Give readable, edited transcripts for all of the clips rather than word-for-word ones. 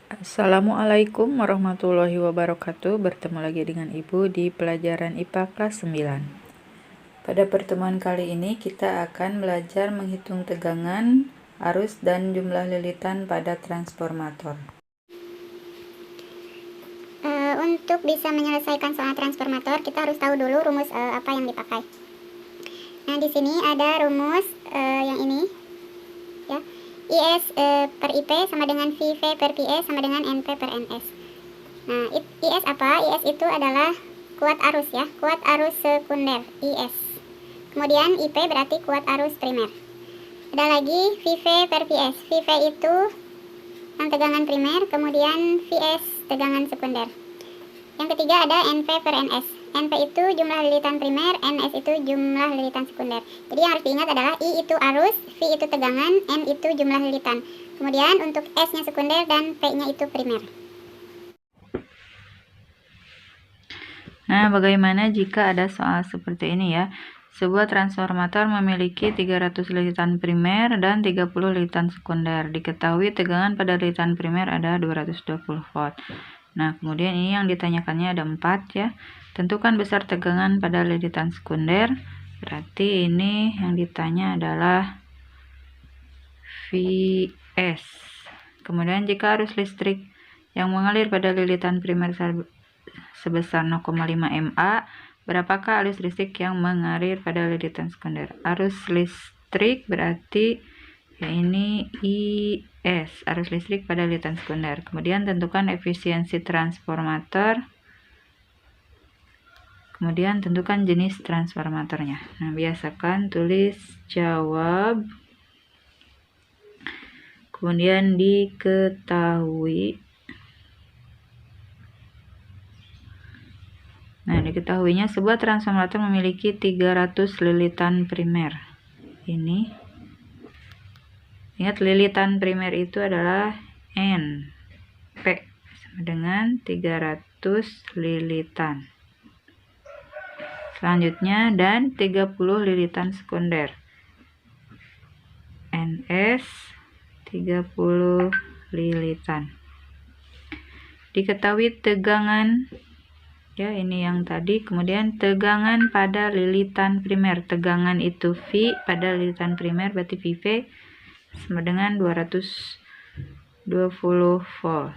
Assalamualaikum warahmatullahi wabarakatuh. Bertemu lagi dengan Ibu di pelajaran IPA kelas 9. Pada pertemuan kali ini kita akan belajar menghitung tegangan, arus, dan jumlah lilitan pada transformator. Untuk bisa menyelesaikan soal transformator, kita harus tahu dulu rumus apa yang dipakai. Nah, di sini ada rumus yang ini, ya. IS per IP sama dengan VV per PS sama dengan NP per NS. Nah, IS apa? IS itu adalah kuat arus, ya, kuat arus sekunder, IS. Kemudian IP berarti kuat arus primer. Ada lagi VV per PS. VV itu yang tegangan primer, kemudian VS tegangan sekunder. Yang ketiga ada NP per NS. NP itu jumlah lilitan primer, NS itu jumlah lilitan sekunder. Jadi yang harus diingat adalah I itu arus, V itu tegangan, N itu jumlah lilitan. Kemudian untuk S-nya sekunder dan P-nya itu primer. Nah, bagaimana jika ada soal seperti ini ya? Sebuah transformator memiliki 300 lilitan primer dan 30 lilitan sekunder. Diketahui tegangan pada lilitan primer ada 220 volt. Nah, kemudian ini yang ditanyakannya ada 4 ya. Tentukan besar tegangan pada lilitan sekunder. Berarti ini yang ditanya adalah Vs. Kemudian jika arus listrik yang mengalir pada lilitan primer sebesar 0,5 mA, berapakah arus listrik yang mengalir pada lilitan sekunder? Arus listrik berarti ya ini IS, arus listrik pada lilitan sekunder. Kemudian tentukan efisiensi transformator. Kemudian tentukan jenis transformatornya. Nah, biasakan tulis jawab. Kemudian diketahui. Nah, diketahuinya sebuah transformator memiliki 300 lilitan primer. Ini. Ingat, lilitan primer itu adalah N. P sama dengan 300 lilitan. Selanjutnya, dan 30 lilitan sekunder. NS 30 lilitan. Diketahui tegangan, ya ini yang tadi. Kemudian tegangan pada lilitan primer. Tegangan itu V pada lilitan primer, berarti VV sama dengan 220 volt.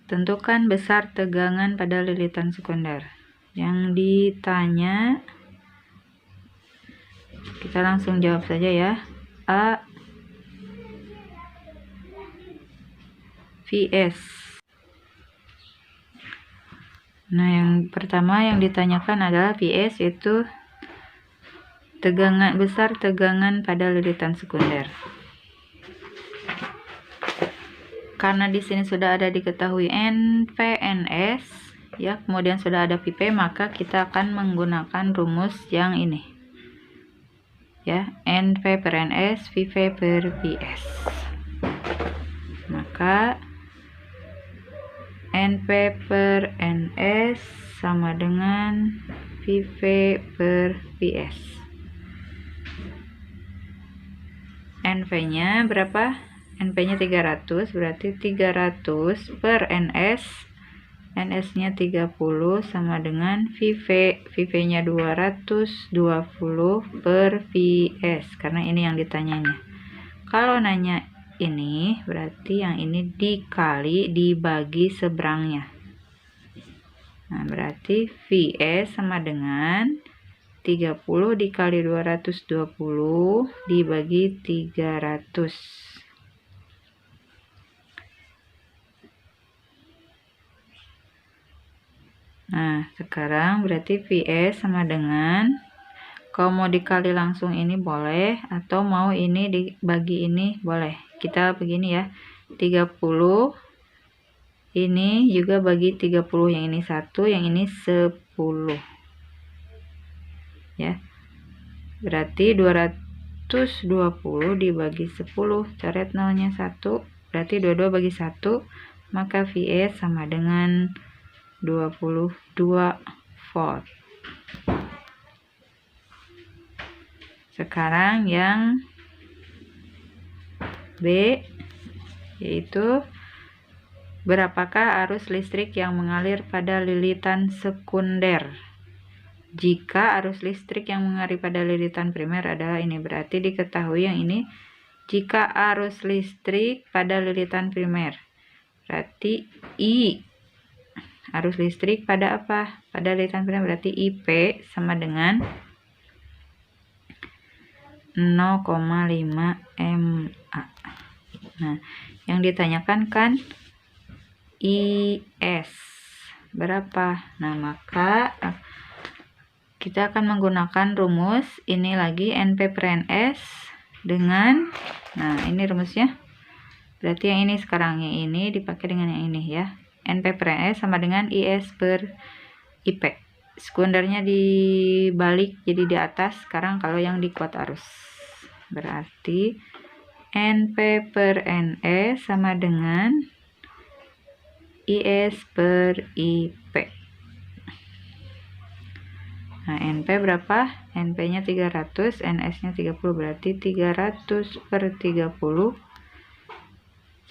Tentukan besar tegangan pada lilitan sekunder. Yang ditanya, kita langsung jawab saja ya. A, Vs. Nah, yang pertama yang ditanyakan adalah Vs, yaitu tegangan besar tegangan pada lilitan sekunder. Karena di sini sudah ada diketahui NPNS, ya, kemudian sudah ada VP, maka kita akan menggunakan rumus yang ini. Ya, NP per NS, VV per VS. Maka NP per NS sama dengan VV per VS. NP-nya berapa? NP-nya 300, berarti 300 per NS. NS-nya 30 sama dengan VV. VV-nya 220 per VS, karena ini yang ditanyanya. Kalau nanya ini, berarti yang ini dikali dibagi seberangnya. Nah, berarti VS sama dengan 30 dikali 220 dibagi 300. Nah, sekarang berarti VS sama dengan, kalau mau dikali langsung ini boleh, atau mau ini dibagi ini boleh. Kita begini ya, 30 ini juga bagi 30, yang ini 1, yang ini 10. Ya. Berarti 220 dibagi 10, coret nolnya 1, berarti 22 bagi 1, maka VS sama dengan 22 volt. Sekarang yang B, yaitu berapakah arus listrik yang mengalir pada lilitan sekunder? Jika arus listrik yang mengalir pada lilitan primer adalah ini, berarti diketahui yang ini jika arus listrik pada lilitan primer. Berarti I, arus listrik pada apa? Pada lilitan primer, berarti IP sama dengan 0,5 mA. Nah, yang ditanyakan kan IS berapa? Nah, maka kita akan menggunakan rumus ini lagi, NP per NS dengan, nah ini rumusnya, berarti yang ini sekarang, yang ini dipakai dengan yang ini ya. NP per NS sama dengan IS per IP. Sekundernya dibalik jadi di atas, sekarang kalau yang di kuat arus. Berarti NP per NS sama dengan IS per IP. Nah, NP berapa? NP-nya 300, NS-nya 30, berarti 300 per 30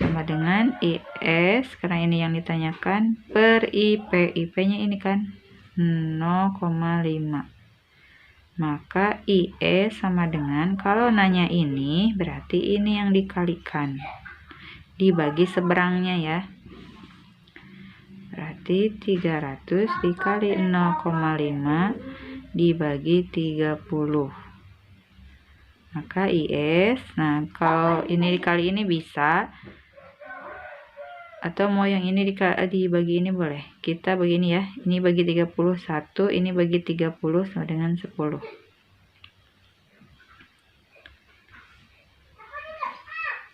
sama dengan IS, karena ini yang ditanyakan, per IP. IP-nya ini kan 0,5. Maka IS sama dengan, kalau nanya ini, berarti ini yang dikalikan. Dibagi seberangnya ya. Berarti 300 dikali 0,5 dibagi 30. Maka IS, nah kalau ini dikali ini bisa, atau mau yang ini dibagi ini boleh. Kita bagi ini ya, ini bagi 31, ini bagi 30 sama dengan 10.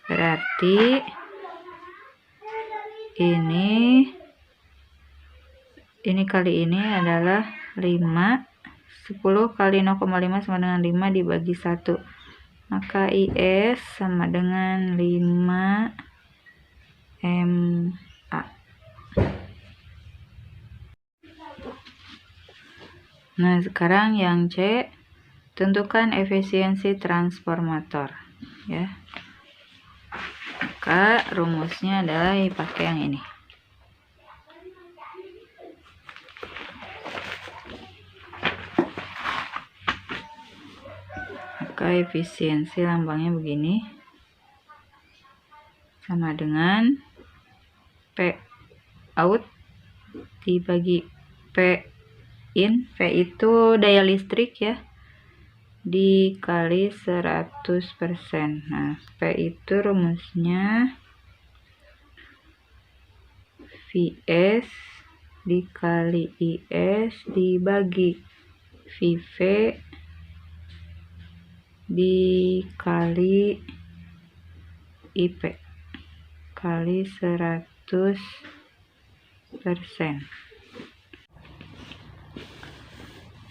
Berarti ini kali ini adalah 5. 10 kali 0,5 sama dengan 5 dibagi 1. Maka IS sama dengan 5 mA. Nah, sekarang yang C, tentukan efisiensi transformator ya. Maka rumusnya adalah dipakai yang ini. Maka efisiensi lambangnya begini, sama dengan P out dibagi P in. P itu daya listrik ya, dikali 100%. Nah, P itu rumusnya Vs dikali IS dibagi VV dikali IP kali 100%.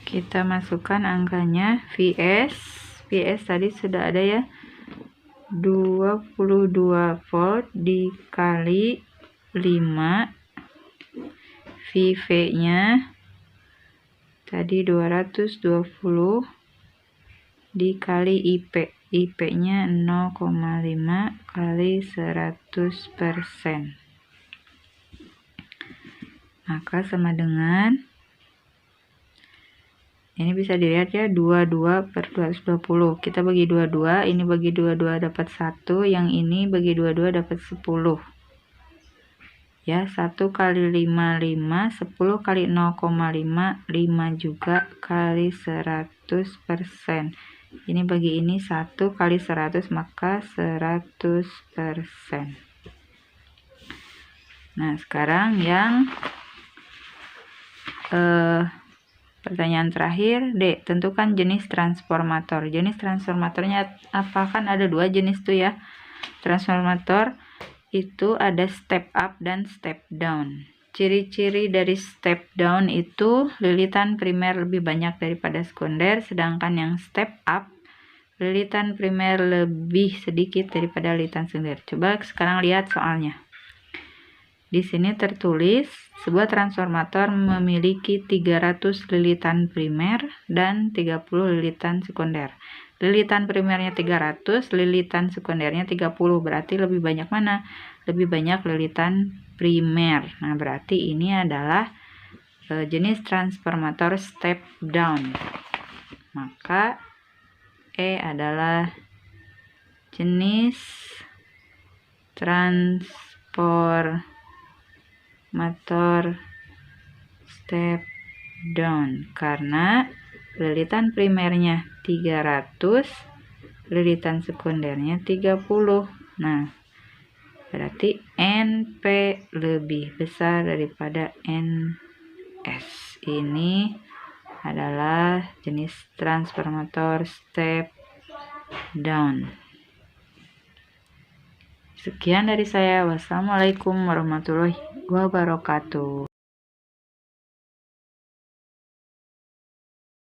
Kita masukkan angkanya. Vs tadi sudah ada ya, 22 volt dikali 5. VV nya tadi 220 dikali IP. IP nya 0,5 kali 100%. Maka sama dengan, ini bisa dilihat ya, 22 per 220. Kita bagi 22, ini bagi 22 dapat 1, yang ini bagi 22 dapat 10. Ya, 1 kali 5, 5, 10 kali 0,5, 5 juga kali 100%. Ini bagi ini 1 kali 100, maka 100%. Nah, sekarang yang pertanyaan terakhir D, tentukan jenis transformator. Jenis transformatornya apa? Kan ada 2 jenis tuh ya. Transformator itu ada step up dan step down. Ciri-ciri dari step down itu lilitan primer lebih banyak daripada sekunder, sedangkan yang step up lilitan primer lebih sedikit daripada lilitan sekunder. Coba sekarang lihat soalnya. Di sini tertulis sebuah transformator memiliki 300 lilitan primer dan 30 lilitan sekunder. lilitan primernya 300, lilitan sekundernya 30. Berarti lebih banyak mana? Lebih banyak lilitan primer. Nah, berarti ini adalah jenis transformator step down. Maka E adalah jenis transformator step down karena lilitan primernya 300, lilitan sekundernya 30. Nah, berarti NP lebih besar daripada NS. Ini adalah jenis transformator step down. Sekian dari saya. Wassalamualaikum warahmatullahi wabarakatuh.